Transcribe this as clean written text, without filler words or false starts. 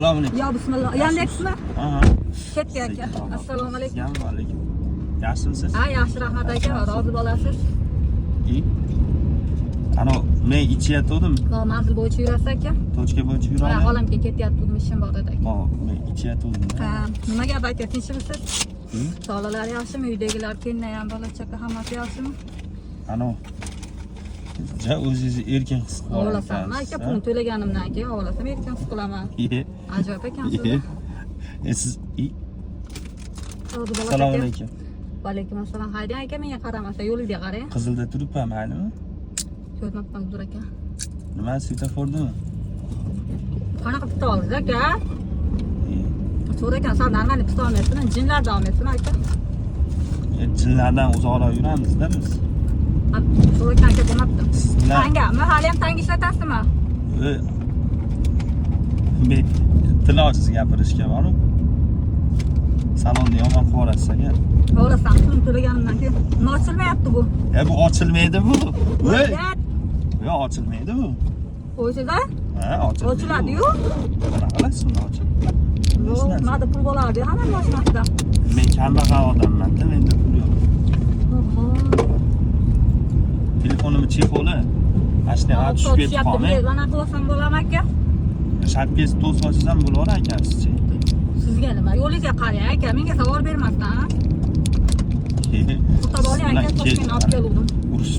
Assalomu Ya bismillah. Yandexmi? Aha. Ketdi aka. Assalomu alaykum. Assalomu alaykum. Yaxshimisiz? Ha, yaxshi rahmat aka. Rozi bo'lasiz. Ano, men ichyatdim. No, manzil bo'yicha yurasiz aka. Tochka bo'yicha Ha, yuraman. xolamga ketyaptim, ishim bor edi aka. Men ichyatdim. Ha, nima gap aka, tinchmisiz? Sog'liqlar yaxshimi? Uydagilar, kelin ham, bola chaqa hammasi yaxshimi? Ano. O'zingizni erkin his qilib O'g'lasam, aka pulni to'laganimdan keyin o'g'lasam erkin his qilaman. Ajoyib ekansiz. Siz Rozi bo'lasiz. Assalomu alaykum. Va alaykum assalom. Haydang aka, menga qaramasa yo'lga qarang. Qizilda turibman, maylimi? Ko'rmabman dur aka. Nima svetofornimi? Qanaqa pista oldingiz aka? So'ra ekan, sal normali pista olmayapsizmi? Jinlardan olmayapsizmi aka? Jinlardan uzoqroq yuramizda biz. So'ra ekan aka, demabdim. Sizlar Tangami? Hali ham tang ishlatasizmi? men tili ojiz gapirishga boru. Salonni yomon qilasiz aka. O'g'lasam, pulni to'laganimdan keyin nima ochilmayapti bu? Bu ochilmaydi bu. Voy. Gap. Yo, ochilmaydi bu. Qo'ysizda? Ha, ochilmaydi. Ochiladi-yu. Nima qilasiz uni ochib? Yo'q, nimada pul bo'lardi, hamma mashinasida. Men kambag'al odamman-da, menda pul yo'q. Oho. Telefonimni chexoli. Ashna tushib ketib qolmay. Mana qilsam bo'ladimi aka? Shapkasi to'sib olsangiz ham bo'lar ekan-sizchi. Sizga nima? Yo'lingizga qarang aka, menga savol bermasdan. Xudo boring aka, Toshkentga olib keldim. Urush